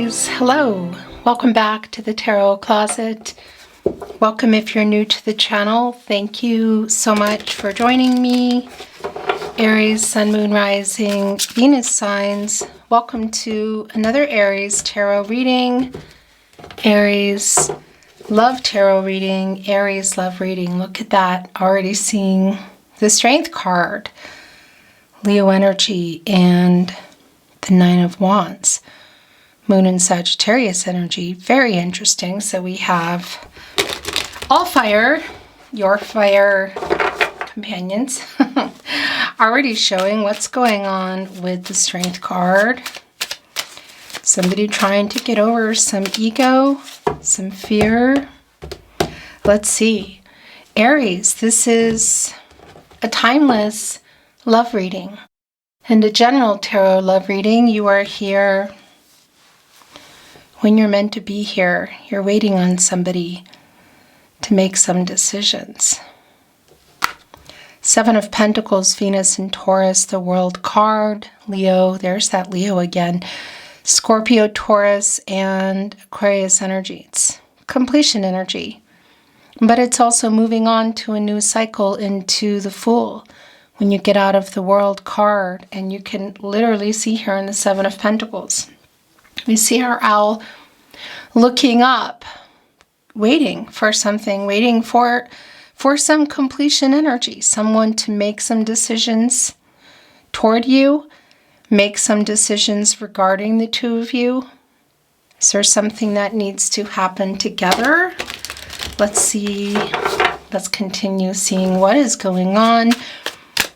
Aries, hello. Welcome back to the Tarot Closet. Welcome if you're new to the channel. Thank you so much for joining me. Aries, Sun, Moon, Rising, Venus signs. Welcome to another Aries Tarot reading. Aries Love Tarot reading. Aries Love Reading. Look at that. Already seeing the Strength card. Leo energy and the Nine of Wands. Moon and Sagittarius energy. Very interesting. So we have all fire, your fire companions, already showing what's going on with the Strength card. Somebody trying to get over some ego, some fear. Let's see. Aries, this is a timeless love reading. And a general tarot love reading. You are here when you're meant to be here. You're waiting on somebody to make some decisions. Seven of Pentacles, Venus and Taurus, the World card. Leo, there's that Leo again. Scorpio, Taurus, and Aquarius energy. It's completion energy. But it's also moving on to a new cycle into the Fool. When you get out of the World card, and you can literally see here in the Seven of Pentacles. We see our owl looking up, waiting for something, waiting for some completion energy, someone to make some decisions toward you, make some decisions regarding the two of you. Is there something that needs to happen together? Let's see. Let's continue seeing what is going on.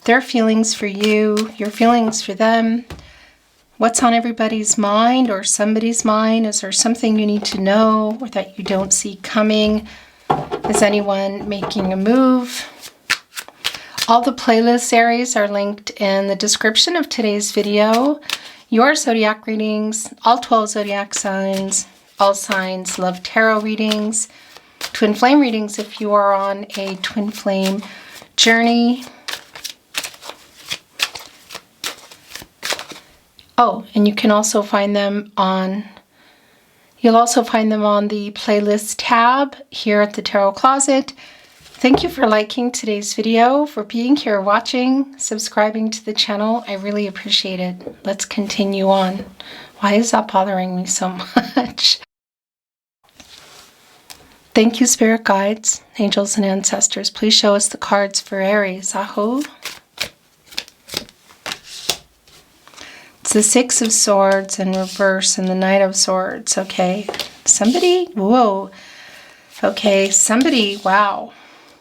Their feelings for you, your feelings for them. What's on everybody's mind or somebody's mind? Is there something you need to know or that you don't see coming? Is anyone making a move? All the playlists, Aries, are linked in the description of today's video. Your zodiac readings, all 12 zodiac signs, all signs love tarot readings, twin flame readings if you are on a twin flame journey. Oh, and you can also find them on, you'll also find them on the playlist tab here at the Tarot Closet. Thank you for liking today's video, for being here, watching, subscribing to the channel. I really appreciate it. Let's continue on. Why is that bothering me so much? Thank you, spirit guides, angels, and ancestors. Please show us the cards for Aries. Aho. It's the Six of Swords in reverse and the Knight of Swords. Okay, somebody, whoa. Okay, somebody, wow.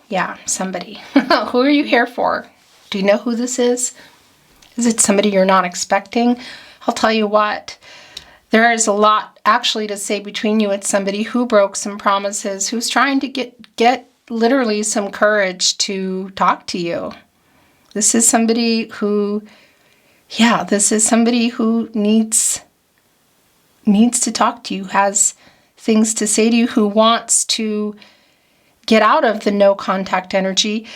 Yeah, somebody. Who are you here for? Do you know who this is? Is it somebody you're not expecting? I'll tell you what, there is a lot actually to say between you. It's somebody who broke some promises, who's trying to get literally some courage to talk to you. This is somebody who, yeah, this is somebody who needs to talk to you, has things to say to you, who wants to get out of the no contact energy.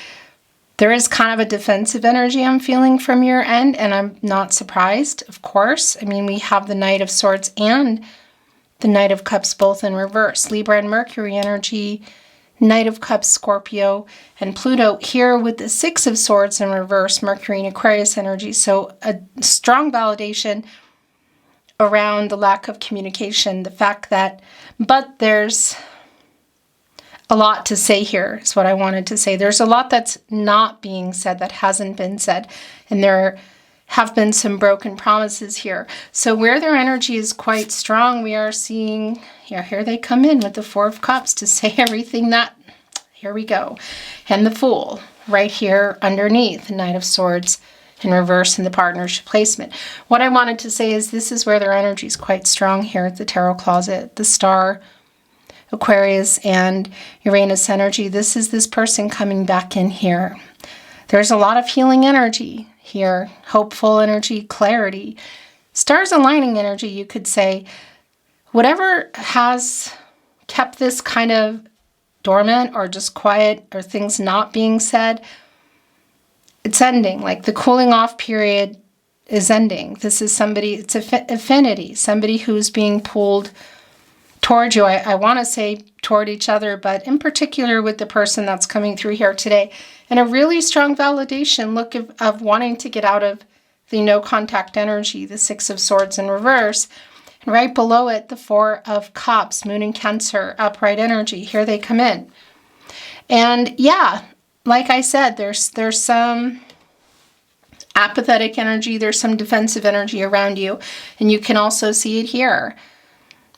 There is kind of a defensive energy I'm feeling from your end, and I'm not surprised, of course. I mean, we have the Knight of Swords and the Knight of Cups both in reverse. Libra and Mercury energy, Knight of Cups, Scorpio, and Pluto here with the Six of Swords in reverse, Mercury and Aquarius energy. So a strong validation around the lack of communication, the fact that, but there's a lot to say here is what I wanted to say. There's a lot that's not being said, that hasn't been said, and there have been some broken promises here. So where their energy is quite strong, we are seeing, yeah, here they come in with the Four of Cups to say everything that, here we go. And the Fool right here underneath, the Knight of Swords in reverse in the partnership placement. What I wanted to say is this is where their energy is quite strong here at the Tarot Closet. The Star, Aquarius, and Uranus energy. This is this person coming back in here. There's a lot of healing energy here, hopeful energy, clarity, stars aligning energy, you could say. Whatever has kept this kind of dormant or just quiet or things not being said, it's ending. Like the cooling off period is ending. This is somebody, it's affinity, somebody who's being pulled toward you. I want to say toward each other, but in particular with the person that's coming through here today. And a really strong validation look of wanting to get out of the no contact energy, the Six of Swords in reverse. And right below it, the Four of Cups, Moon and Cancer, upright energy. Here they come in. And yeah, like I said, there's some apathetic energy, there's some defensive energy around you, and you can also see it here.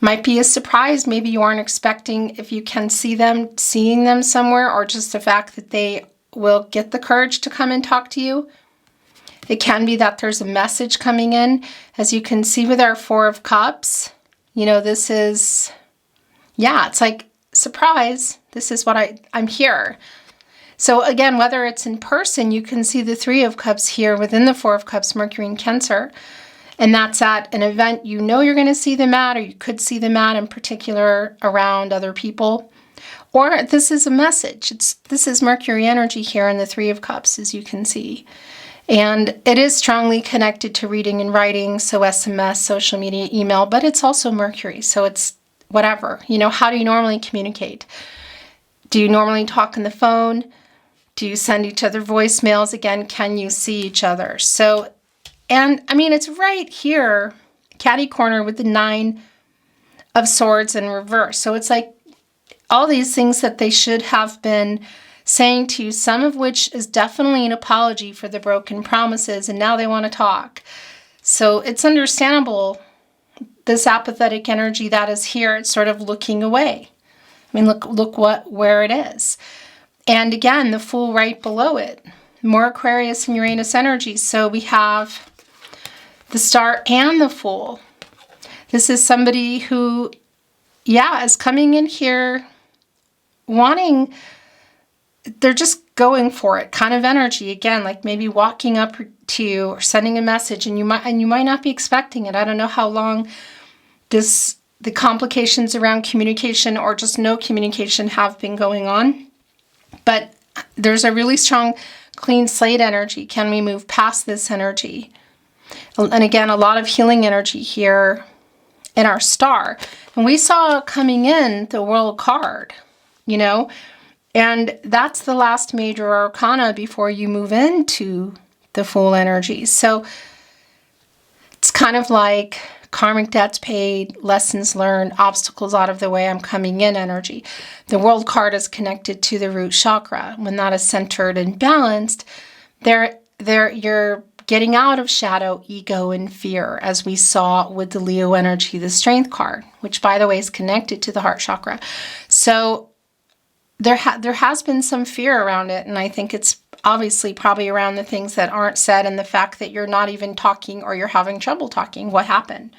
Might be a surprise, maybe you aren't expecting, if you can see them, seeing them somewhere, or just the fact that they will get the courage to come and talk to you. It can be that there's a message coming in. As you can see with our Four of Cups, you know, this is, yeah, it's like, surprise, this is what I'm here. So again, whether it's in person, you can see the Three of Cups here within the Four of Cups, Mercury and Cancer. And that's at an event you know you're going to see them at, or you could see them at in particular around other people. Or this is a message. This is Mercury energy here in the Three of Cups, as you can see. And it is strongly connected to reading and writing, so SMS, social media, email, but it's also Mercury, so it's whatever. You know, how do you normally communicate? Do you normally talk on the phone? Do you send each other voicemails? Again, can you see each other? So, and I mean, it's right here, catty corner with the Nine of Swords in reverse. So it's like all these things that they should have been saying to you, some of which is definitely an apology for the broken promises, and now they want to talk. So it's understandable, this apathetic energy that is here, it's sort of looking away. I mean, look where it is. And again, the Fool right below it. More Aquarius and Uranus energy. So we have the Star and the Fool. This is somebody who, yeah, is coming in here wanting, they're just going for it kind of energy. Again, like maybe walking up to you or sending a message, and you might not be expecting it. I don't know how long the complications around communication or just no communication have been going on. But there's a really strong clean slate energy. Can we move past this energy? And again, a lot of healing energy here in our star. And we saw coming in the World card, you know, and that's the last major arcana before you move into the Fool energy. So it's kind of like karmic debts paid, lessons learned, obstacles out of the way, I'm coming in energy. The World card is connected to the root chakra. When that is centered and balanced, you're getting out of shadow, ego, and fear, as we saw with the Leo energy, the Strength card, which, by the way, is connected to the heart chakra. So there has been some fear around it, and I think it's obviously probably around the things that aren't said and the fact that you're not even talking or you're having trouble talking. What happened?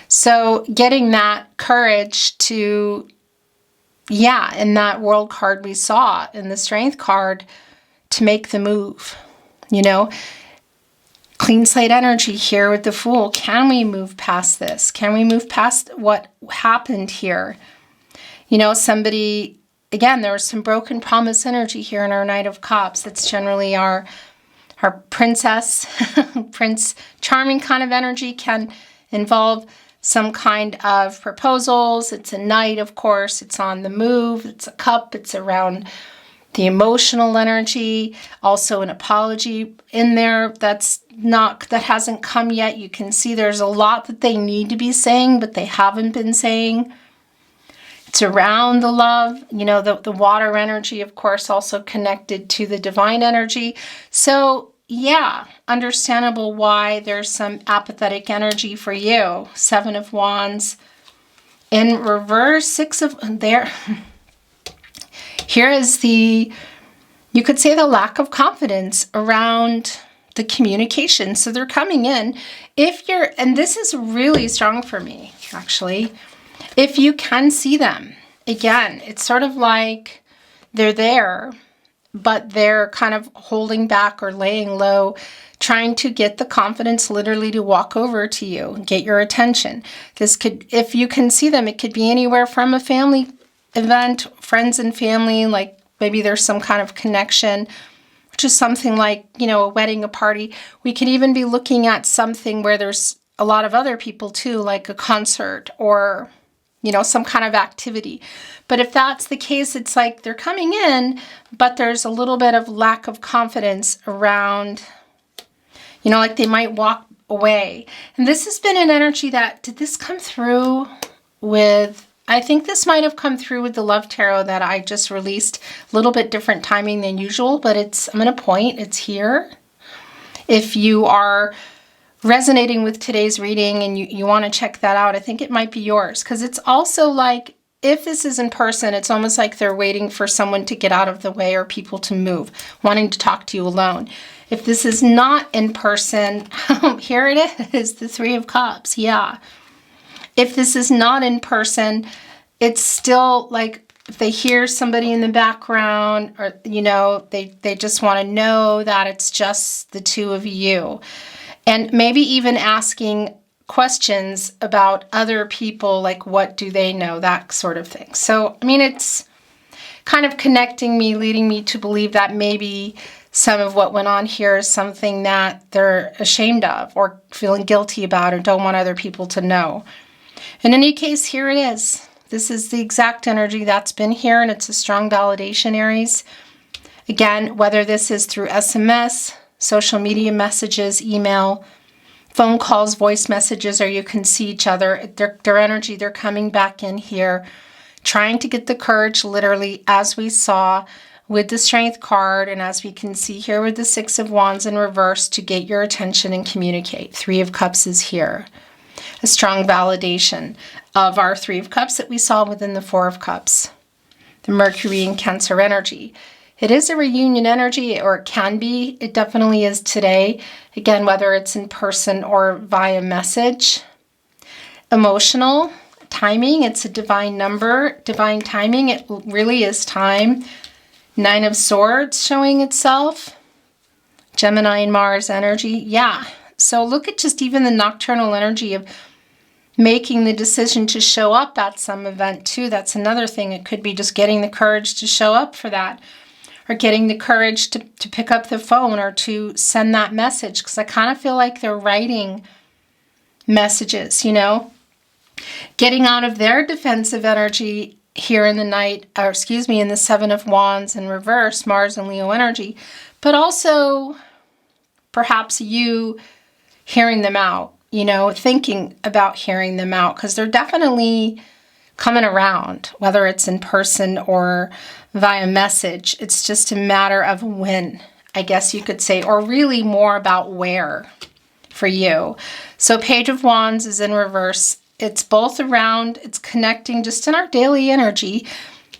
So getting that courage to, yeah, in that World card we saw, in the Strength card, to make the move, you know. Clean slate energy here with the Fool. Can we move past this? Can we move past what happened here? You know, somebody, again, there was some broken promise energy here in our Knight of Cups. That's generally our princess, Prince Charming kind of energy. Can involve some kind of proposals. It's a knight, of course. It's on the move. It's a cup. It's around the emotional energy. Also an apology in there that hasn't come yet. You can see there's a lot that they need to be saying, but they haven't been saying. It's around the love, you know, the water energy, of course, also connected to the divine energy. So yeah, understandable why there's some apathetic energy for you. Seven of Wands in reverse, Six of, there. Here is you could say the lack of confidence around the communication. So they're coming in. And this is really strong for me, actually. If you can see them, again, it's sort of like they're there, but they're kind of holding back or laying low, trying to get the confidence literally to walk over to you, get your attention. This could, if you can see them, it could be anywhere from a family event, friends and family, like maybe there's some kind of connection just something like, you know, a wedding, a party. We could even be looking at something where there's a lot of other people too, like a concert or, you know, some kind of activity. But if that's the case, it's like they're coming in, but there's a little bit of lack of confidence around, you know, like they might walk away. And this has been an energy that, did this come through with, I think this might have come through with the Love Tarot that I just released. A little bit different timing than usual, but I'm going to point, it's here. If you are resonating with today's reading and you want to check that out, I think it might be yours. Because it's also like, if this is in person, it's almost like they're waiting for someone to get out of the way or people to move, wanting to talk to you alone. If this is not in person, here it is, the Three of Cups, yeah. If this is not in person, it's still like if they hear somebody in the background or, you know, they just want to know that it's just the two of you. And maybe even asking questions about other people, like what do they know, that sort of thing. So, I mean, it's kind of connecting me, leading me to believe that maybe some of what went on here is something that they're ashamed of or feeling guilty about or don't want other people to know. In any case, here it is. This is the exact energy that's been here, and it's a strong validation, Aries. Again, whether this is through SMS, social media messages, email, phone calls, voice messages, or you can see each other, their energy, they're coming back in here, trying to get the courage, literally, as we saw with the Strength card, and as we can see here with the Six of Wands in reverse, to get your attention and communicate. Three of Cups is here. A strong validation of our Three of Cups that we saw within the Four of Cups. The Mercury and Cancer energy. It is a reunion energy, or it can be. It definitely is today. Again, whether it's in person or via message. Emotional timing. It's a divine number. Divine timing. It really is time. Nine of Swords showing itself. Gemini and Mars energy. Yeah. So look at just even the nocturnal energy of making the decision to show up at some event too. That's another thing. It could be just getting the courage to show up for that, or getting the courage to pick up the phone or to send that message, because I kind of feel like they're writing messages, you know, getting out of their defensive energy here in the night, or excuse me, in the Seven of Wands in reverse, Mars and Leo energy, but also perhaps you hearing them out, you know, thinking about hearing them out, because they're definitely coming around, whether it's in person or via message. It's just a matter of when, I guess you could say, or really more about where for you. So Page of Wands is in reverse. It's both around, it's connecting just in our daily energy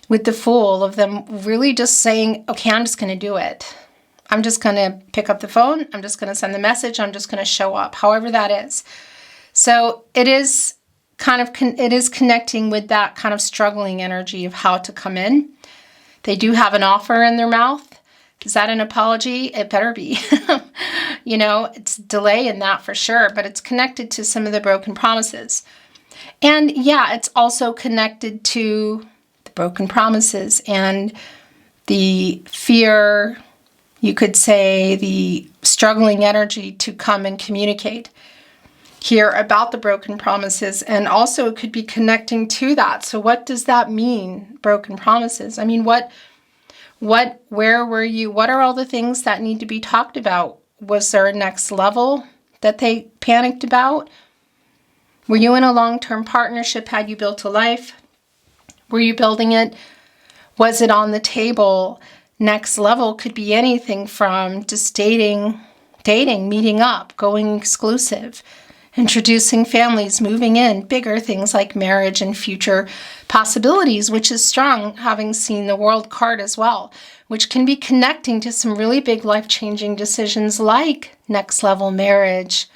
with the Fool, of them really just saying, okay, I'm just going to do it. I'm just going to pick up the phone. I'm just going to send the message. I'm just going to show up, however that is. So it is kind of, it is connecting with that kind of struggling energy of how to come in. They do have an offer in their mouth. Is that an apology? It better be. You know, it's delay in that for sure, but it's connected to some of the broken promises. And yeah, it's also connected to the broken promises and the fear, you could say the struggling energy to come and communicate here about the broken promises. And also it could be connecting to that. So what does that mean, broken promises? I mean, where were you? What are all the things that need to be talked about? Was there a next level that they panicked about? Were you in a long-term partnership? Had you built a life? Were you building it? Was it on the table? Next level could be anything from just dating, meeting up, going exclusive, introducing families, moving in, bigger things like marriage and future possibilities, which is strong, having seen the World card as well, which can be connecting to some really big life-changing decisions like next level marriage,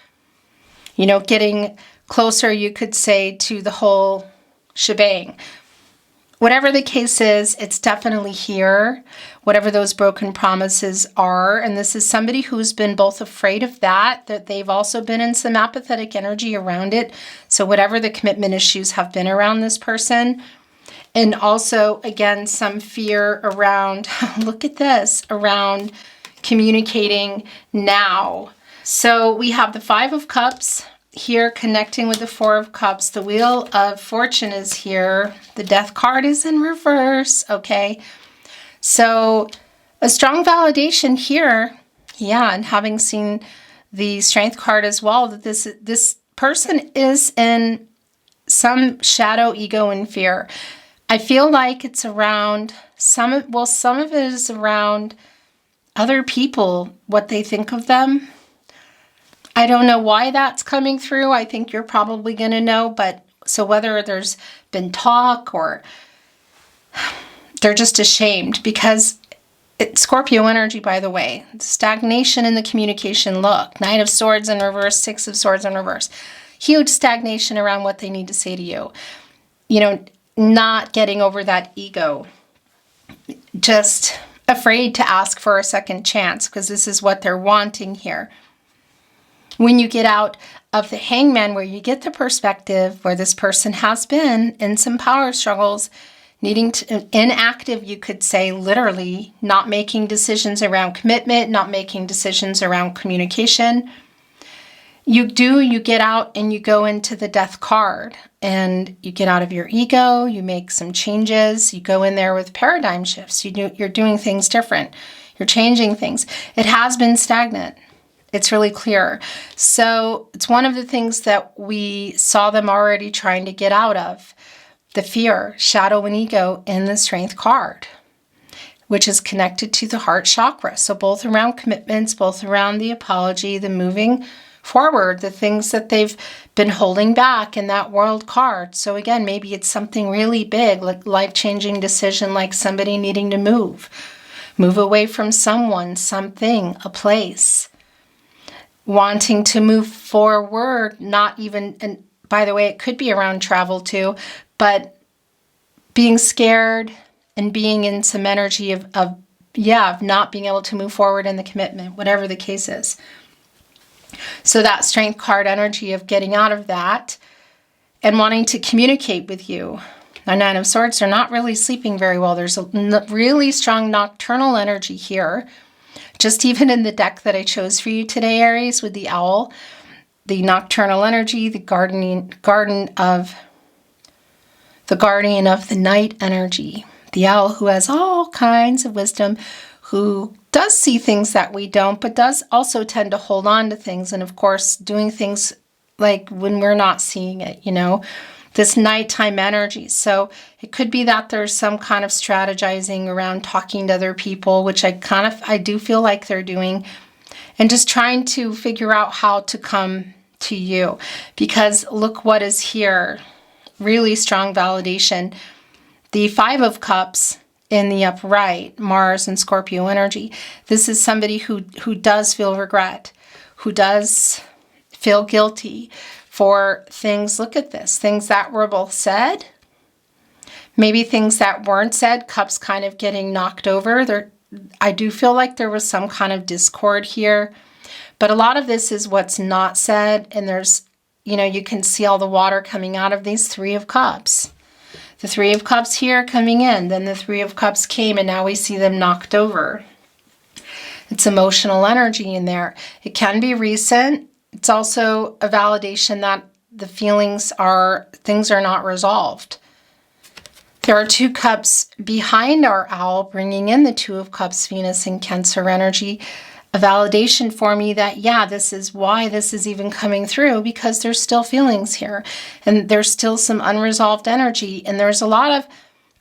you know, getting closer, you could say, to the whole shebang. Whatever the case is, it's definitely here, whatever those broken promises are. And this is somebody who's been both afraid of that they've also been in some apathetic energy around it. So whatever the commitment issues have been around this person. And also, again, some fear around, look at this, around communicating now. So we have the Five of Cups here connecting with the Four of Cups. The Wheel of Fortune is here. The Death card is in reverse, okay? So a strong validation here, yeah, and having seen the Strength card as well, that this person is in some shadow, ego, and fear. I feel like it's around some of it is around other people, what they think of them. I don't know why that's coming through. I think you're probably going to know, but so whether there's been talk or they're just ashamed because it's Scorpio energy, by the way. Stagnation in the communication. Look, Knight of Swords in reverse, Six of Swords in reverse. Huge stagnation around what they need to say to you. You know, not getting over that ego. Just afraid to ask for a second chance because this is what they're wanting here. When you get out of the Hangman, where you get the perspective where this person has been in some power struggles, needing to, inactive, you could say, literally, not making decisions around commitment, not making decisions around communication. You get out and you go into the Death card and you get out of your ego, you make some changes, you go in there with paradigm shifts, you're doing things different, you're changing things. It has been stagnant. It's really clear. So it's one of the things that we saw them already trying to get out of. The fear, shadow, and ego in the Strength card, which is connected to the heart chakra. So both around commitments, both around the apology, the moving forward, the things that they've been holding back in that World card. So again, maybe it's something really big, like life-changing decision, like somebody needing to move away from someone, something, a place. Wanting to move forward, not even, and by the way, it could be around travel too, but being scared and being in some energy of not being able to move forward in the commitment, whatever the case is. So that Strength card energy of getting out of that and wanting to communicate with you. The Nine of Swords are not really sleeping very well. There's a really strong nocturnal energy here. Just even in the deck that I chose for you today, Aries, with the owl, the nocturnal energy, the guardian of the night energy, the owl who has all kinds of wisdom, who does see things that we don't, but does also tend to hold on to things. And of course, doing things like when we're not seeing it, you know, this nighttime energy. So it could be that there's some kind of strategizing around talking to other people, which I do feel like they're doing, and just trying to figure out how to come to you. Because look what is here. Really strong validation. The Five of Cups in the upright, Mars and Scorpio energy. This is somebody who does feel regret, who does feel guilty for things. Look at this, things that were both said, maybe things that weren't said, cups kind of getting knocked over. I do feel like there was some kind of discord here, but a lot of this is what's not said, and there's, you know, you can see all the water coming out of these Three of Cups. The Three of Cups here coming in, then the Three of Cups came, and now we see them knocked over. It's emotional energy in there. It can be recent. It's also a validation that the things are not resolved. There are two cups behind our owl, bringing in the Two of Cups, Venus and Cancer energy. A validation for me that, yeah, this is why this is even coming through, because there's still feelings here. And there's still some unresolved energy. And there's a lot of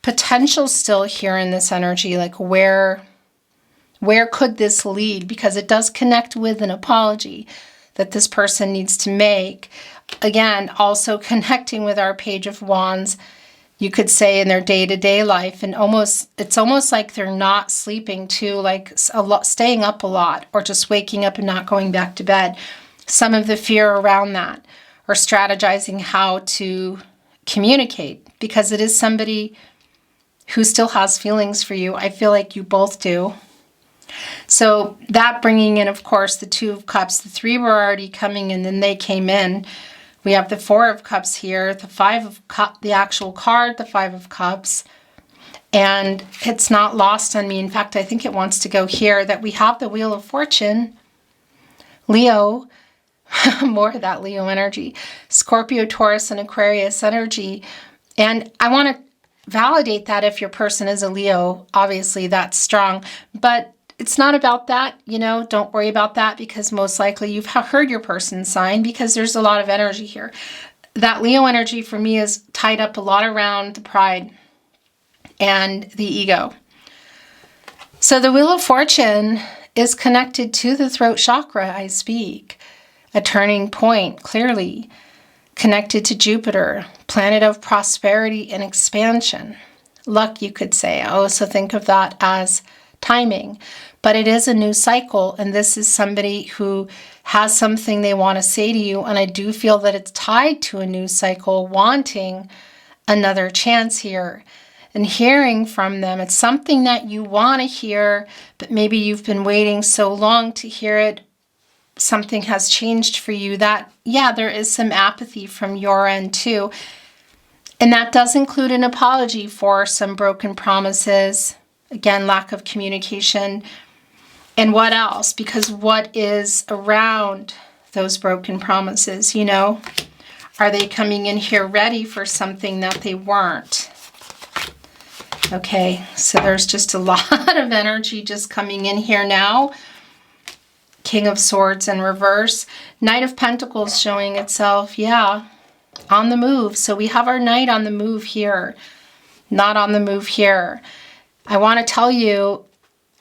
potential still here in this energy, like where could this lead? Because it does connect with an apology that this person needs to make. Again, also connecting with our Page of Wands, you could say in their day-to-day life, and it's almost like they're not sleeping too, like staying up a lot, or just waking up and not going back to bed. Some of the fear around that, or strategizing how to communicate, because it is somebody who still has feelings for you. I feel like you both do. So that bringing in, of course, the Two of Cups. The three were already coming, and then they came in. We have the Four of Cups here, the Five of Cups, the actual card, the Five of Cups, And it's not lost on me. In fact, I think it wants to go here, that we have the Wheel of Fortune, Leo, more of that Leo energy, Scorpio, Taurus, and Aquarius energy. And I want to validate that if your person is a Leo, obviously that's strong. But it's not about that, you know, don't worry about that, because most likely you've heard your person's sign, because there's a lot of energy here. That Leo energy for me is tied up a lot around the pride and the ego. So the Wheel of Fortune is connected to the throat chakra, I speak. A turning point, clearly connected to Jupiter, planet of prosperity and expansion. Luck, you could say. I also think of that as timing. But it is a new cycle, and this is somebody who has something they want to say to you, and I do feel that it's tied to a new cycle, wanting another chance here. And hearing from them, it's something that you want to hear, but maybe you've been waiting so long to hear it. Something has changed for you that, yeah, there is some apathy from your end too. And that does include an apology for some broken promises. Again, lack of communication. And what else? Because what is around those broken promises, you know? Are they coming in here ready for something that they weren't? Okay, so there's just a lot of energy just coming in here now. King of Swords in reverse. Knight of Pentacles showing itself, yeah, on the move. So we have our Knight on the move here, not on the move here. I want to tell you,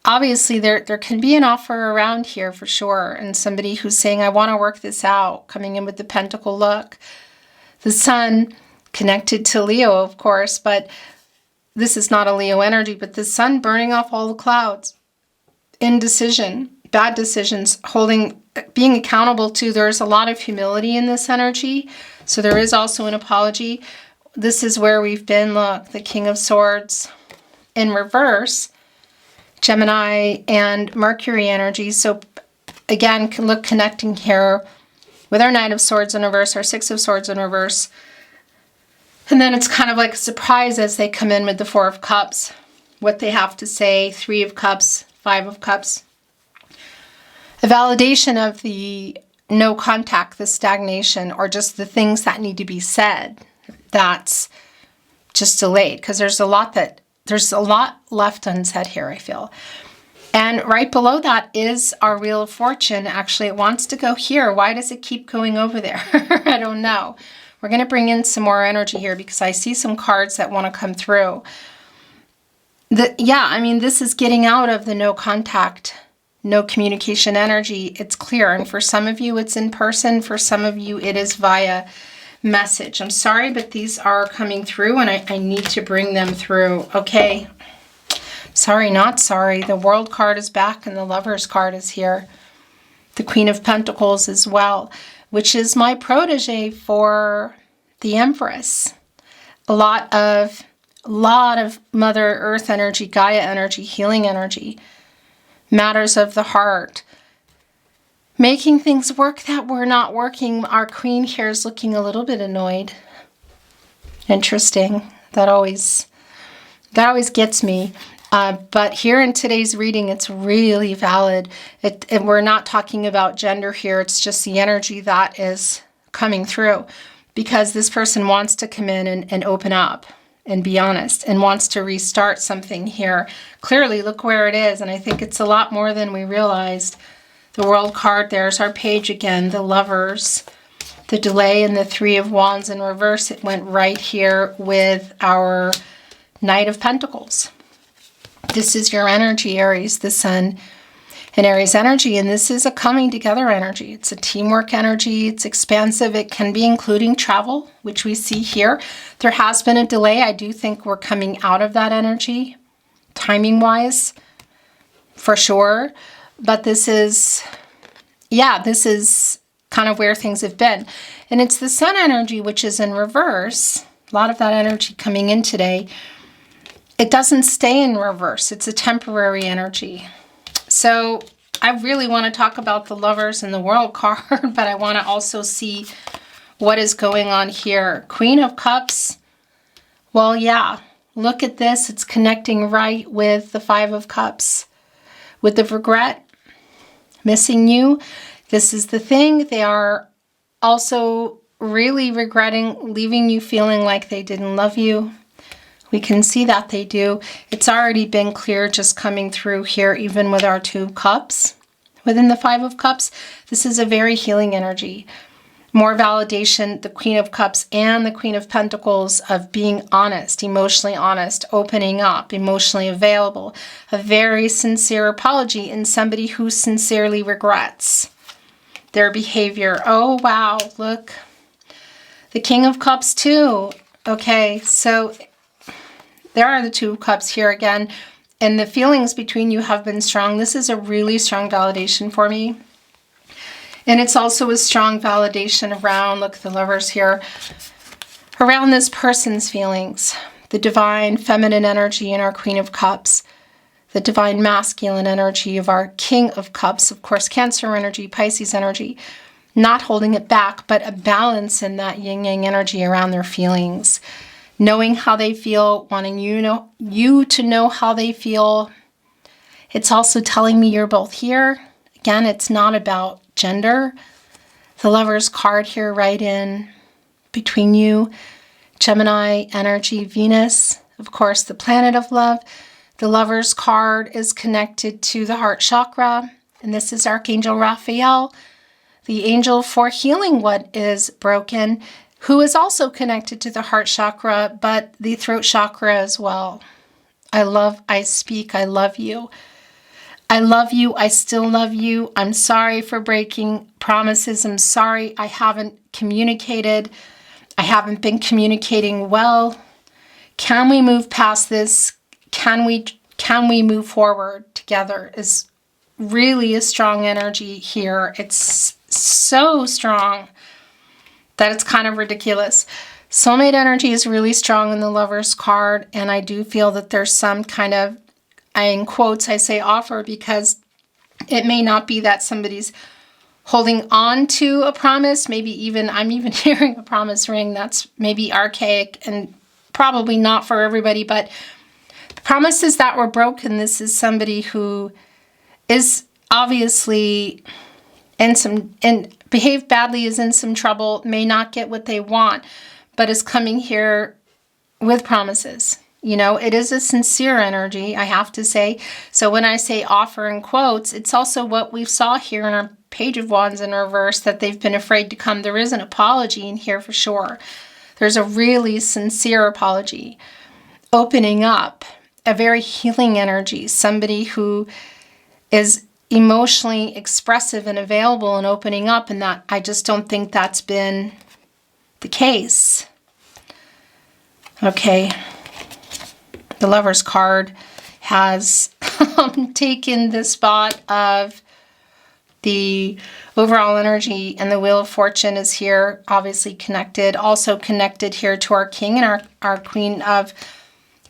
obviously there can be an offer around here for sure. And somebody who's saying, I want to work this out, coming in with the Pentacle look. The Sun connected to Leo, of course, but this is not a Leo energy, but the Sun burning off all the clouds. Indecision. Bad decisions, being accountable to. There's a lot of humility in this energy. So there is also an apology. This is where we've been. Look, the King of Swords in reverse, Gemini and Mercury energy. So again, look, connecting here with our Knight of Swords in reverse, our Six of Swords in reverse. And then it's kind of like a surprise as they come in with the Four of Cups, what they have to say, Three of Cups, Five of Cups. A validation of the no contact, the stagnation, or just the things that need to be said. That's just delayed, because there's a lot left unsaid here, I feel. And right below that is our Wheel of Fortune. Actually, it wants to go here. Why does it keep going over there? I don't know. We're going to bring in some more energy here, because I see some cards that want to come through. I mean, this is getting out of the no contact, no communication energy. It's clear. And for some of you, it's in person. For some of you, it is via message. I'm sorry, but these are coming through, and I need to bring them through. Okay. Sorry, not sorry. The World card is back, and the Lovers card is here. The Queen of Pentacles as well, which is my protege for the Empress. A lot of Mother Earth energy, Gaia energy, healing energy. Matters of the heart, making things work that were not working. Our queen here is looking a little bit annoyed. Interesting. That always gets me. But here in today's reading, it's really valid. And we're not talking about gender here. It's just the energy that is coming through, because this person wants to come in and open up and be honest, and wants to restart something here. Clearly, look where it is, and I think it's a lot more than we realized. The World card, there's our page again, the Lovers, the delay, and the Three of Wands in reverse. It went right here with our Knight of Pentacles. This is your energy, Aries, the Sun and Aries energy, and this is a coming together energy. It's a teamwork energy. It's expansive. It can be including travel, which we see here. There has been a delay. I do think we're coming out of that energy, timing-wise, for sure. But this is kind of where things have been. And it's the Sun energy, which is in reverse. A lot of that energy coming in today. It doesn't stay in reverse. It's a temporary energy. So I really want to talk about the Lovers and the World card, but I want to also see what is going on here. Queen of Cups. Well, yeah, Look at this. It's connecting right with the Five of Cups. With the regret, missing you. This is the thing. They are also really regretting leaving you feeling like they didn't love you. We can see that they do. It's already been clear just coming through here, even with our Two of Cups. Within the Five of Cups, this is a very healing energy. More validation, the Queen of Cups and the Queen of Pentacles, of being honest, emotionally honest, opening up, emotionally available. A very sincere apology in somebody who sincerely regrets their behavior. Oh, wow, look. The King of Cups too. Okay, so there are the Two of Cups here again. And the feelings between you have been strong. This is a really strong validation for me. And it's also a strong validation around, look at the Lovers here, around this person's feelings. The divine feminine energy in our Queen of Cups. The divine masculine energy of our King of Cups. Of course, Cancer energy, Pisces energy. Not holding it back, but a balance in that yin-yang energy around their feelings. Knowing how they feel, wanting you to know how they feel. It's also telling me you're both here. Again, it's not about gender. The Lovers card here right in between you. Gemini energy, Venus. Of course, the planet of love. The Lovers card is connected to the heart chakra. And this is Archangel Raphael, the angel for healing what is broken, who is also connected to the heart chakra, but the throat chakra as well. I speak, I love you. I love you, I still love you. I'm sorry for breaking promises. I'm sorry I haven't communicated. I haven't been communicating well. Can we move past this? Can we move forward together? Is really a strong energy here. It's so strong that it's kind of ridiculous. Soulmate energy is really strong in the Lovers card, and I do feel that there's some kind of, in quotes I say offer, because it may not be that somebody's holding on to a promise. Maybe even, I'm even hearing a promise ring that's maybe archaic and probably not for everybody, but the promises that were broken, this is somebody who is obviously and behaved badly, is in some trouble, may not get what they want, but is coming here with promises. You know, it is a sincere energy, I have to say. So when I say offer in quotes, it's also what we saw here in our Page of Wands in reverse, that they've been afraid to come. There is an apology in here for sure. There's a really sincere apology. Opening up, a very healing energy. Somebody who is emotionally expressive and available and opening up, and that I just don't think that's been the case. Okay. The Lovers card has taken the spot of the overall energy, and the Wheel of Fortune is here, obviously connected. Also connected here to our King and our Queen of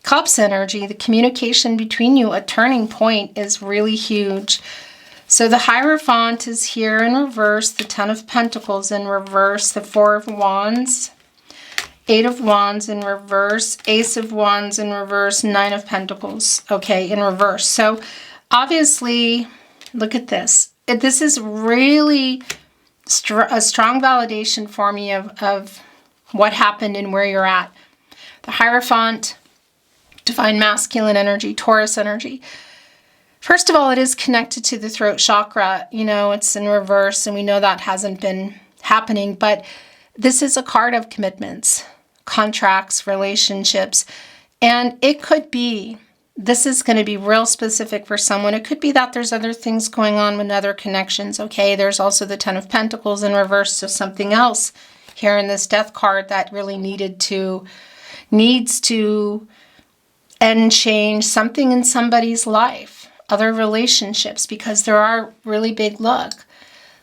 Cups energy. The communication between you, a turning point, is really huge. So the Hierophant is here in reverse, the Ten of Pentacles in reverse, the Four of Wands, Eight of Wands in reverse, Ace of Wands in reverse, Nine of Pentacles, okay, in reverse. So obviously, look at this. This is really a strong validation for me of what happened and where you're at. The Hierophant, divine masculine energy, Taurus energy. First of all, it is connected to the throat chakra. You know, it's in reverse, and we know that hasn't been happening, but this is a card of commitments, contracts, relationships, and it could be, this is going to be real specific for someone. It could be that there's other things going on with other connections, okay? There's also the Ten of Pentacles in reverse, so something else here in this Death card that really needs to end, change something in somebody's life, other relationships, because there are really big,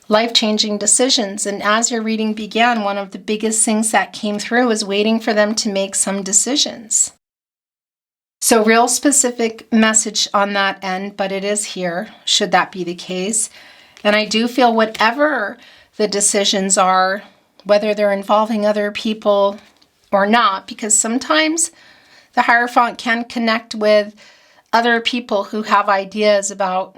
life-changing decisions. And as your reading began, one of the biggest things that came through is waiting for them to make some decisions. So real specific message on that end, but it is here, should that be the case. And I do feel whatever the decisions are, whether they're involving other people or not, because sometimes the Hierophant can connect with other people who have ideas about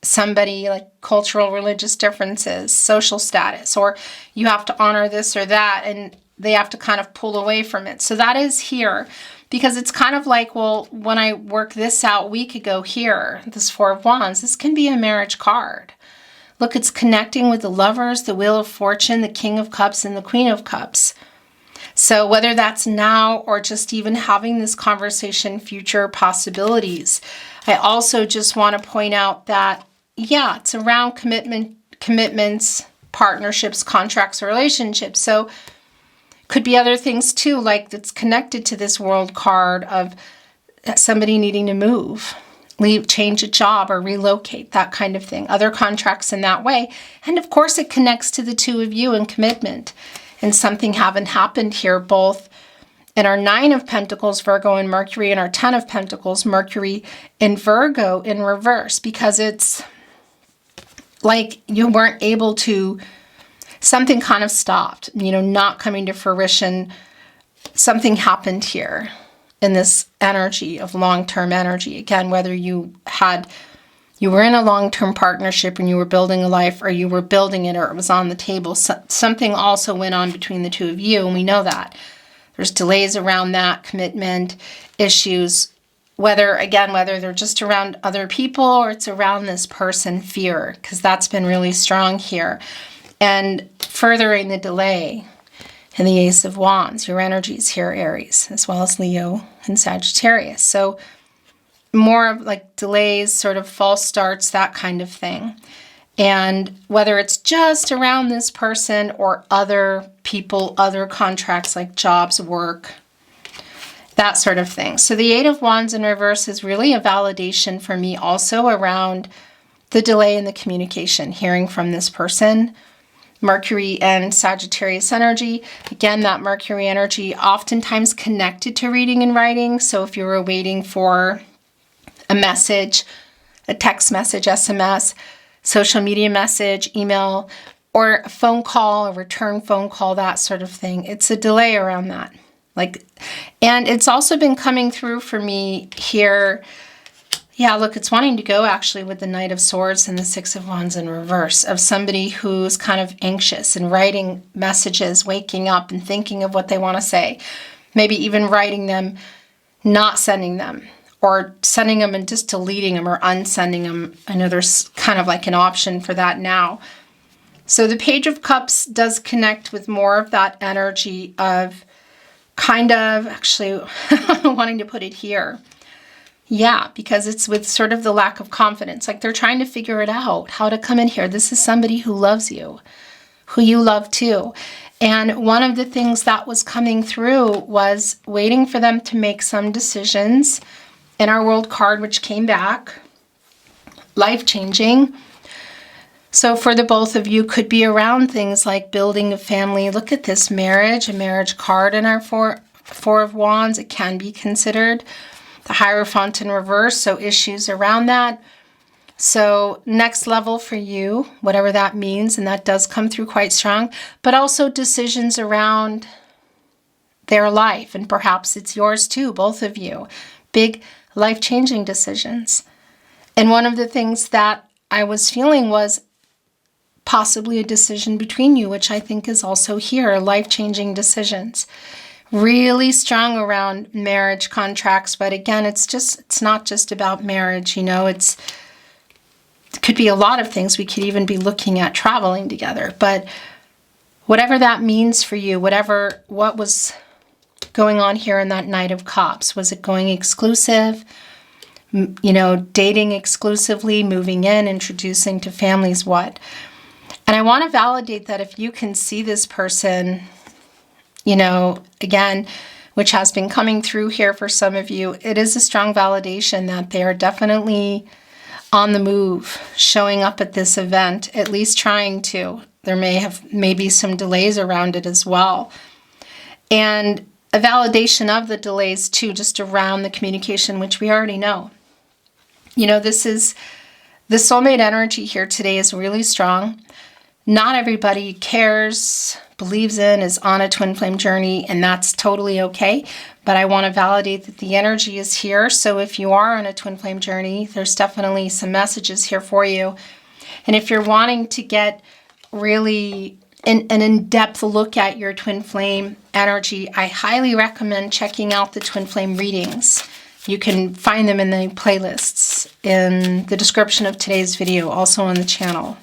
somebody, like cultural, religious differences, social status, or you have to honor this or that, and they have to kind of pull away from it. So that is here, because it's kind of like, well, when I work this out a week ago here, this Four of Wands, this can be a marriage card. Look, it's connecting with the Lovers, the Wheel of Fortune, the King of Cups, and the Queen of Cups. So whether that's now or just even having this conversation, future possibilities. I also just want to point out that, yeah, it's around commitments, partnerships, contracts, relationships. So could be other things too, like that's connected to this World card of somebody needing to move, leave, change a job, or relocate, that kind of thing. Other contracts in that way. And of course, it connects to the two of you in commitment. And something haven't happened here, both in our Nine of Pentacles, Virgo and Mercury, and our Ten of Pentacles, Mercury and Virgo in reverse, because it's like you weren't able to, something kind of stopped, not coming to fruition. Something happened here in this energy of long-term energy. Again, whether you were in a long-term partnership and you were building a life, or you were building it, or it was on the table, something also went on between the two of you, and we know that. There's delays around that, commitment issues, whether they're just around other people or it's around this person, fear, because that's been really strong here. And furthering the delay in the Ace of Wands, your energies here, Aries, as well as Leo and Sagittarius. So more of like delays, sort of false starts, that kind of thing. And whether it's just around this person or other people, other contracts like jobs, work, that sort of thing. So the Eight of Wands in reverse is really a validation for me also around the delay in the communication, hearing from this person. Mercury and Sagittarius energy. Again, that Mercury energy oftentimes connected to reading and writing. So if you were waiting for a message, a text message, SMS, social media message, email, or a phone call, a return phone call, that sort of thing, it's a delay around that. And it's also been coming through for me here. Yeah, look, it's wanting to go actually with the Knight of Swords and the Six of Wands in reverse, of somebody who's kind of anxious and writing messages, waking up and thinking of what they want to say. Maybe even writing them, not sending them, or sending them and just deleting them or unsending them. I know there's kind of like an option for that now. So the Page of Cups does connect with more of that energy of kind of actually wanting to put it here. Yeah, because it's with sort of the lack of confidence. Like they're trying to figure it out, how to come in here. This is somebody who loves you, who you love too. And one of the things that was coming through was waiting for them to make some decisions. In our World card, which came back, life-changing. So for the both of you, could be around things like building a family. Look at this marriage, a marriage card in our Four of Wands. It can be considered. The Hierophant in reverse, so issues around that. So next level for you, whatever that means, and that does come through quite strong, but also decisions around their life, and perhaps it's yours too, both of you. Big life-changing decisions. And one of the things that I was feeling was possibly a decision between you, which I think is also here, life-changing decisions. Really strong around marriage contracts, but again, it's not just about marriage, it could be a lot of things. We could even be looking at traveling together, but whatever that means for you, what was going on here in that Knight of Cups, was it going exclusive, dating exclusively, moving in, introducing to families, what? And I want to validate that if you can see this person, again, which has been coming through here for some of you, it is a strong validation that they are definitely on the move, showing up at this event, at least trying to. There may be some delays around it as well. And a validation of the delays too, just around the communication, which we already know. This is the soulmate energy here today is really strong. Not everybody cares, believes in, is on a twin flame journey, and that's totally okay. but I want to validate that the energy is here. So if you are on a twin flame journey, there's definitely some messages here for you. And if you're wanting to get really an in-depth look at your twin flame energy, I highly recommend checking out the twin flame readings. You can find them in the playlists in the description of today's video, also on the channel.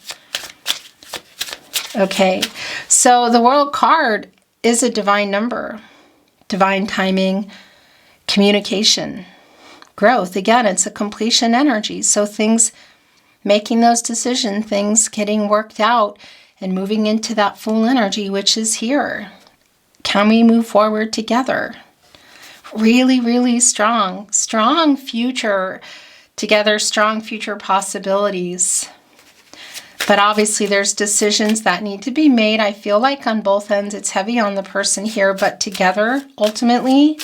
Okay, so the World card is a divine number, divine timing, communication, growth. Again, it's a completion energy. So things, making those decisions, things getting worked out and moving into that full energy, which is here. Can we move forward together? Really, really strong future together, strong future possibilities. But obviously there's decisions that need to be made. I feel like on both ends it's heavy on the person here, but together, ultimately,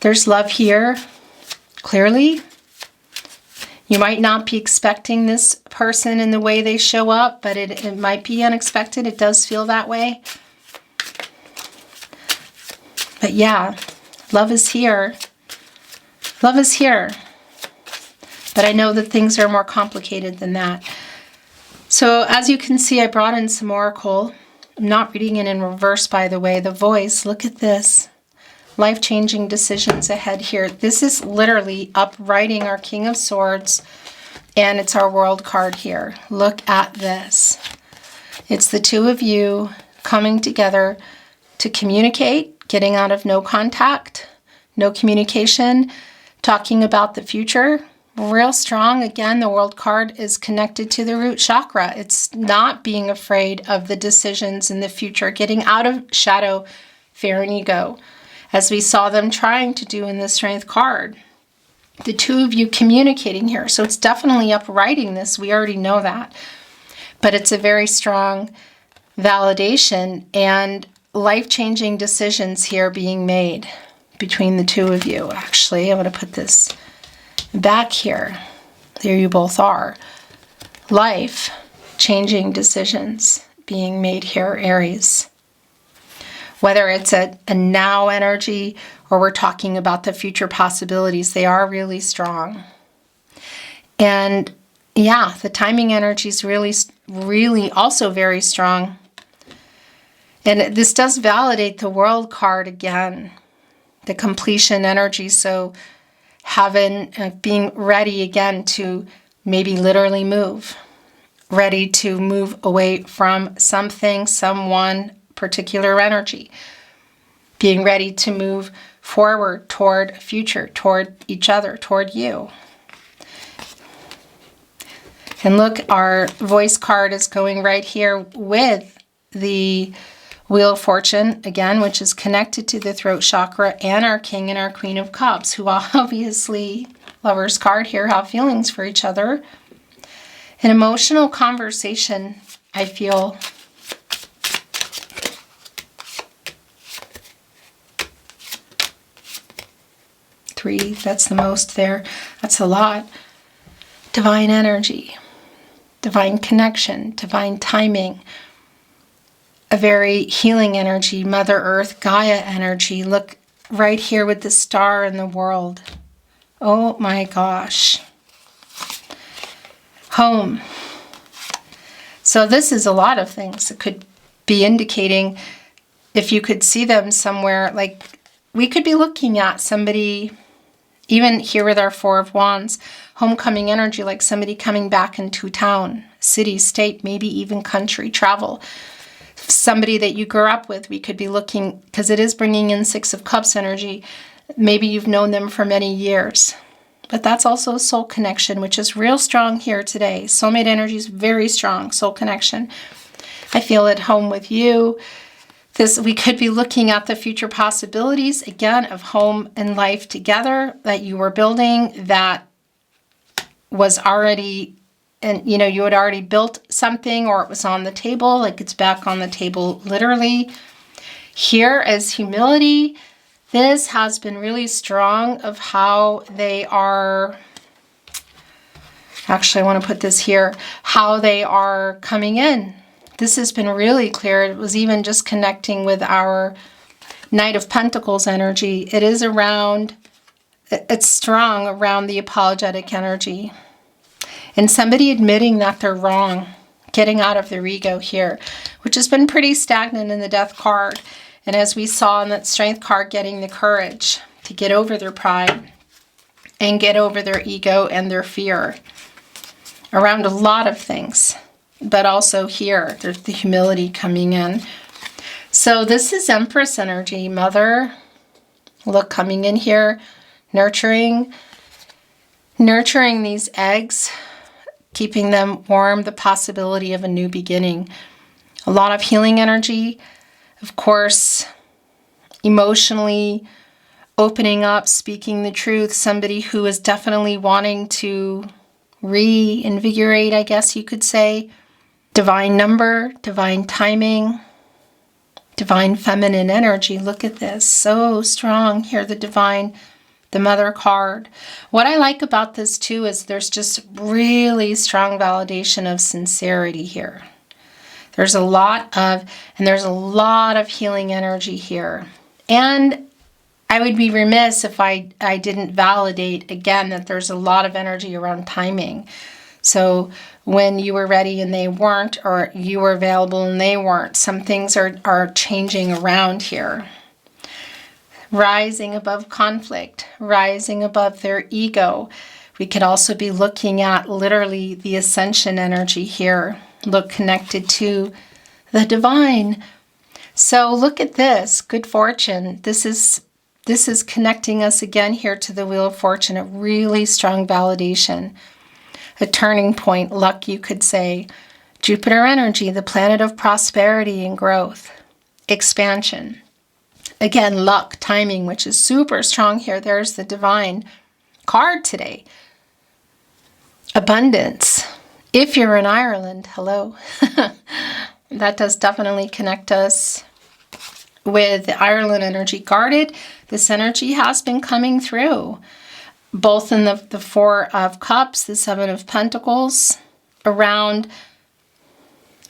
there's love here, clearly. You might not be expecting this person in the way they show up, but it might be unexpected. It does feel that way. But yeah, love is here. Love is here. But I know that things are more complicated than that. So as you can see, I brought in some oracle. I'm not reading it in reverse, by the way. The voice, look at this. Life-changing decisions ahead here. This is literally uprighting our King of Swords, and it's our World card here. Look at this. It's the two of you coming together to communicate, getting out of no contact, no communication, talking about the future. Real strong. Again, the World card is connected to the root chakra. It's not being afraid of the decisions in the future, getting out of shadow, fear, and ego, as we saw them trying to do in the Strength card. The two of you communicating here. So it's definitely uprighting this. We already know that. But it's a very strong validation and life-changing decisions here being made between the two of you. Actually, I'm going to put this back here. There you both are. Life-changing decisions being made here, Aries. Whether it's a now energy or we're talking about the future possibilities, they are really strong. And yeah, the timing energy is really also very strong. And this does validate the World card again, the completion energy. So having, being ready again to maybe literally move, ready to move away from something, someone, particular energy, being ready to move forward toward a future, toward each other, toward you. And look, our voice card is going right here with the Wheel of Fortune, again, which is connected to the throat chakra, and our King and our Queen of Cups, who obviously, Lover's card here, have feelings for each other. An emotional conversation, I feel. Three, that's the most there. That's a lot. Divine energy, divine connection, divine timing. A very healing energy, Mother Earth, Gaia energy. Look right here with the star in the world. Oh my gosh. Home. So this is a lot of things. It could be indicating, if you could see them somewhere, like we could be looking at somebody, even here with our Four of Wands, homecoming energy, like somebody coming back into town, city, state, maybe even country, travel. Somebody that you grew up with, we could be looking, because it is bringing in Six of Cups energy. Maybe you've known them for many years. But that's also a soul connection, which is real strong here today. Soulmate energy is very strong, soul connection. I feel at home with you. We could be looking at the future possibilities, again, of home and life together that you were building, that was already, and you know, you had already built something, or it was on the table, like it's back on the table literally. Here as humility, this has been really strong of how they are, actually I want to put this here, how they are coming in. This has been really clear. It was even just connecting with our Knight of Pentacles energy. It is around, it's strong around the apologetic energy. And somebody admitting that they're wrong, getting out of their ego here, which has been pretty stagnant in the Death card. And as we saw in that Strength card, getting the courage to get over their pride and get over their ego and their fear around a lot of things. But also here, there's the humility coming in. So this is Empress energy, Mother. Look, coming in here, nurturing these eggs, keeping them warm, the possibility of a new beginning. A lot of healing energy, of course, emotionally opening up, speaking the truth. Somebody who is definitely wanting to reinvigorate, I guess you could say. Divine number, divine timing, divine feminine energy. Look at this, so strong here, the Mother card. What I like about this too is there's just really strong validation of sincerity here. There's a lot of healing energy here. And I would be remiss if I didn't validate again that there's a lot of energy around timing. So when you were ready and they weren't, or you were available and they weren't, some things are changing around here. Rising above conflict, rising above their ego. We could also be looking at literally the ascension energy here. Look, connected to the divine. So look at this, good fortune. This is connecting us again here to the Wheel of Fortune, a really strong validation. A turning point, luck you could say. Jupiter energy, the planet of prosperity and growth. Expansion. Again, luck, timing, which is super strong here. There's the divine card today. Abundance. If you're in Ireland, hello. That does definitely connect us with the Ireland energy. Guarded, this energy has been coming through. Both in the Four of Cups, the Seven of Pentacles, around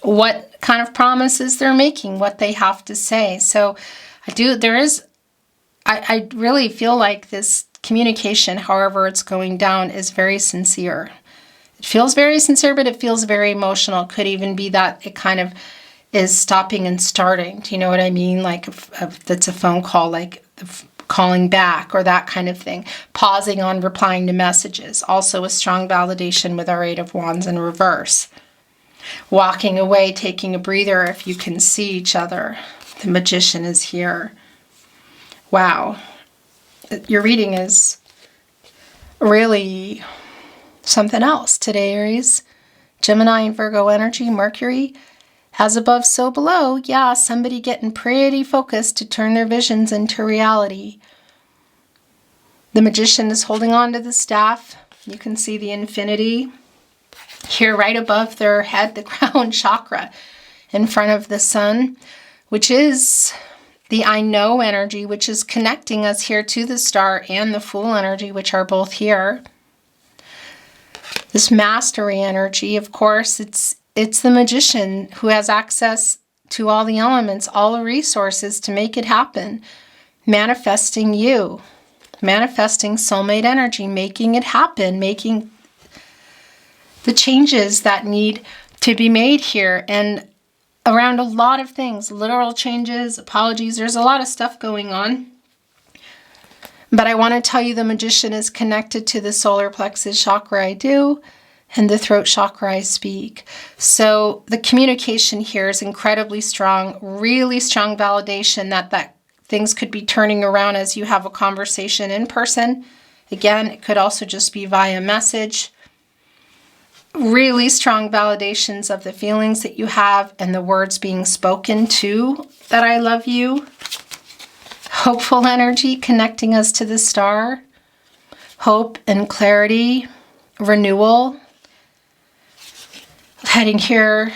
what kind of promises they're making, what they have to say. So I really feel like this communication, however it's going down, is very sincere. It feels very sincere, but it feels very emotional. It could even be that it kind of is stopping and starting. Do you know what I mean? Like that's a phone call, like calling back or that kind of thing. Pausing on replying to messages. Also a strong validation with our Eight of Wands in reverse. Walking away, taking a breather if you can see each other. The Magician is here. Wow. Your reading is really something else today, Aries. Gemini and Virgo energy, Mercury. As above, so below. Yeah, somebody getting pretty focused to turn their visions into reality. The Magician is holding on to the staff. You can see the infinity here right above their head, the crown chakra in front of the sun, which is the I know energy, which is connecting us here to the star, and the Fool energy, which are both here. This mastery energy, of course, it's the Magician who has access to all the elements, all the resources to make it happen. Manifesting you. Manifesting soulmate energy. Making it happen. Making the changes that need to be made here. And around a lot of things. Literal changes, apologies. There's a lot of stuff going on. But I want to tell you the Magician is connected to the solar plexus chakra I do. And the throat chakra I speak. So the communication here is incredibly strong, really strong validation that things could be turning around as you have a conversation in person. Again, it could also just be via message. Really strong validations of the feelings that you have and the words being spoken to, that I love you. Hopeful energy connecting us to the star. Hope and clarity, renewal. Heading here,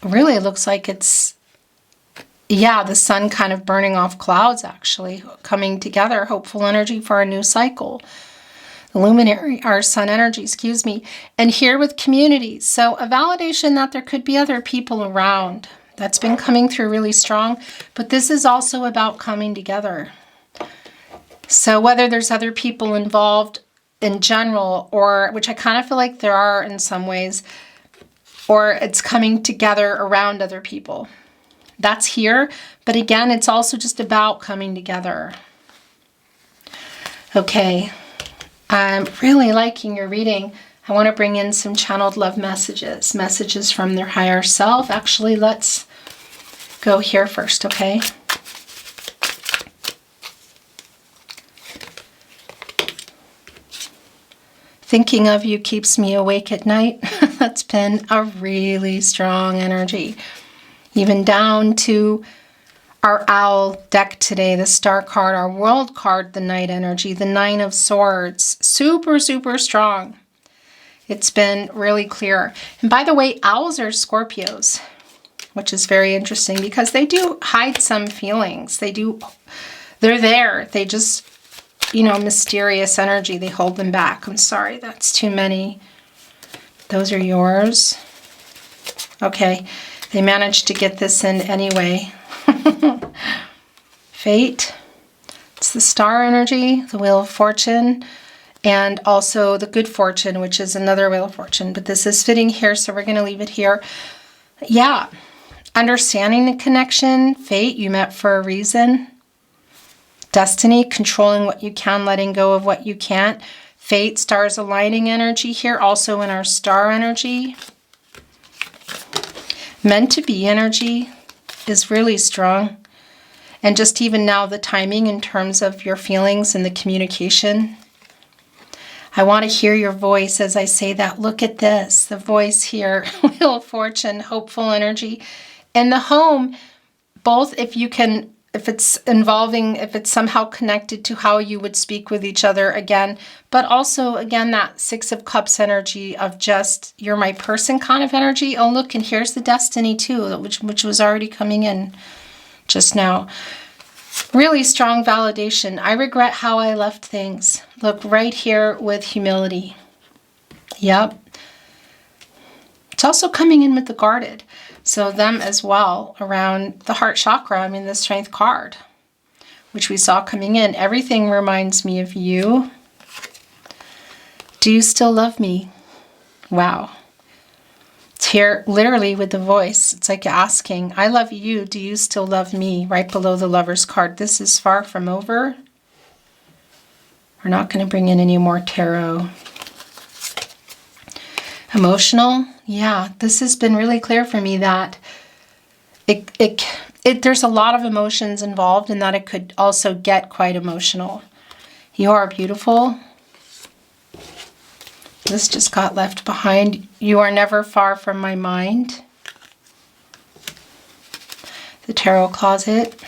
really it looks like it's, yeah, the sun kind of burning off clouds actually, coming together. Hopeful energy for a new cycle. Luminary, our sun energy, excuse me. And here with community. So a validation that there could be other people around That's been coming through really strong. But this is also about coming together. So whether there's other people involved in general, or which I kind of feel like there are in some ways, or it's coming together around other people. That's here. But again, it's also just about coming together. Okay. I'm really liking your reading. I want to bring in some channeled love messages. Messages from their higher self. Actually, let's go here first, okay? Thinking of you keeps me awake at night. That's been a really strong energy. Even down to our owl deck today, the star card, our world card, the night energy, the 9 of swords. Super, super strong. It's been really clear. And by the way, owls are Scorpios, which is very interesting because they do hide some feelings. They're there. They just, you know, mysterious energy. They hold them back. I'm sorry, that's too many. Those are yours. Okay, they managed to get this in anyway. Fate. It's the star energy, the Wheel of Fortune, and also the Good Fortune, which is another Wheel of Fortune. But this is fitting here, so we're going to leave it here. Yeah. Understanding the connection. Fate, you met for a reason. Destiny, controlling what you can, letting go of what you can't. Fate, stars aligning energy here, also in our star energy. Meant to be energy is really strong. And just even now, the timing in terms of your feelings and the communication. I want to hear your voice as I say that. Look at this, the voice here. Wheel of Fortune, hopeful energy. And the home, both if you can, if it's involving, if it's somehow connected to how you would speak with each other again, but also, again, that 6 of Cups energy of just, you're my person kind of energy. Oh, look, and here's the destiny too, which was already coming in just now. Really strong validation. I regret how I left things. Look, right here with humility. Yep. It's also coming in with the guarded. So them as well around the heart chakra. I mean, the strength card, which we saw coming in. Everything reminds me of you. Do you still love me? Wow. It's here literally with the voice. It's like asking, I love you. Do you still love me? Right below the Lover's card. This is far from over. We're not going to bring in any more tarot. Emotional. Yeah, this has been really clear for me that there's a lot of emotions involved and that it could also get quite emotional. You are beautiful. This just got left behind. You are never far from my mind. The tarot closet.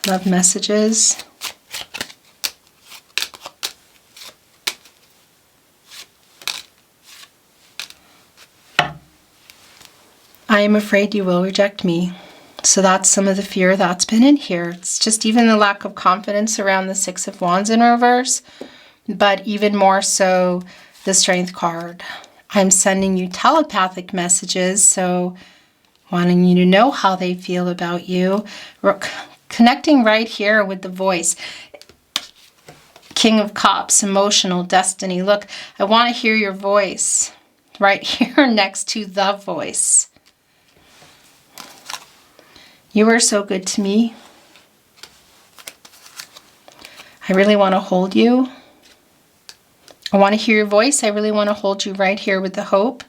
Love messages. I am afraid you will reject me. So that's some of the fear that's been in here. It's just even the lack of confidence around the 6 of Wands in reverse. But even more so, the Strength card. I'm sending you telepathic messages, so wanting you to know how they feel about you. We're connecting right here with the voice. King of Cups, emotional, destiny. Look, I want to hear your voice right here next to the voice. You were so good to me. I really want to hold you. I want to hear your voice. I really want to hold you right here with the hope.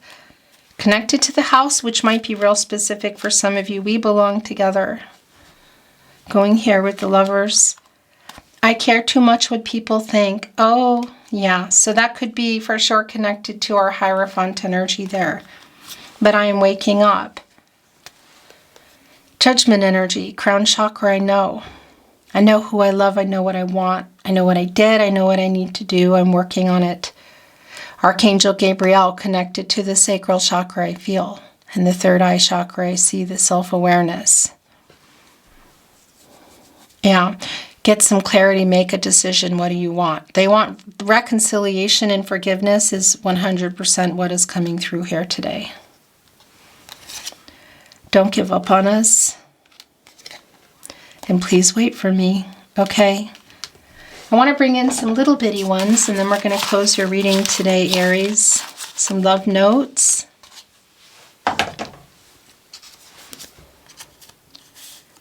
Connected to the house, which might be real specific for some of you. We belong together. Going here with the Lovers. I care too much what people think. Oh, yeah. So that could be for sure connected to our Hierophant energy there. But I am waking up. Judgment energy, crown chakra, I know. I know who I love, I know what I want. I know what I did, I know what I need to do. I'm working on it. Archangel Gabriel connected to the sacral chakra, I feel. And the third eye chakra, I see the self-awareness. Yeah, get some clarity, make a decision. What do you want? They want reconciliation and forgiveness is 100% what is coming through here today. Don't give up on us. And please wait for me, okay? I want to bring in some little bitty ones, and then we're going to close your reading today, Aries. Some love notes.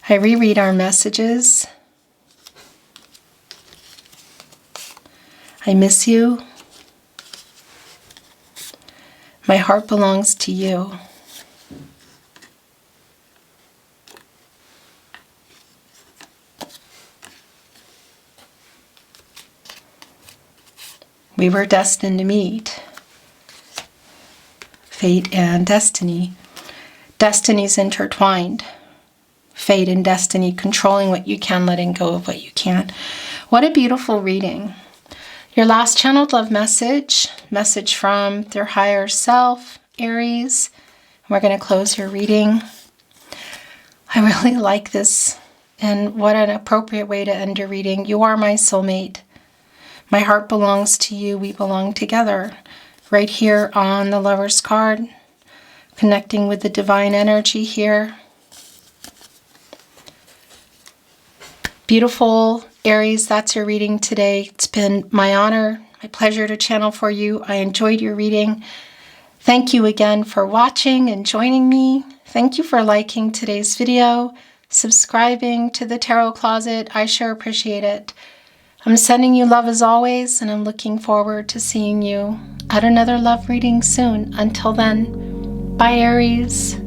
I reread our messages. I miss you. My heart belongs to you. We were destined to meet. Fate and destiny. Destiny's intertwined. Fate and destiny, controlling what you can, letting go of what you can't. What a beautiful reading. Your last channeled love message from their higher self, Aries. We're going to close your reading. I really like this, and what an appropriate way to end a reading. You are my soulmate. My heart belongs to you. We belong together. Right here on the Lover's card, connecting with the divine energy here. Beautiful Aries, that's your reading today. It's been my honor, my pleasure to channel for you. I enjoyed your reading. Thank you again for watching and joining me. Thank you for liking today's video, subscribing to the Tarot Closet. I sure appreciate it. I'm sending you love as always, and I'm looking forward to seeing you at another love reading soon. Until then, bye Aries.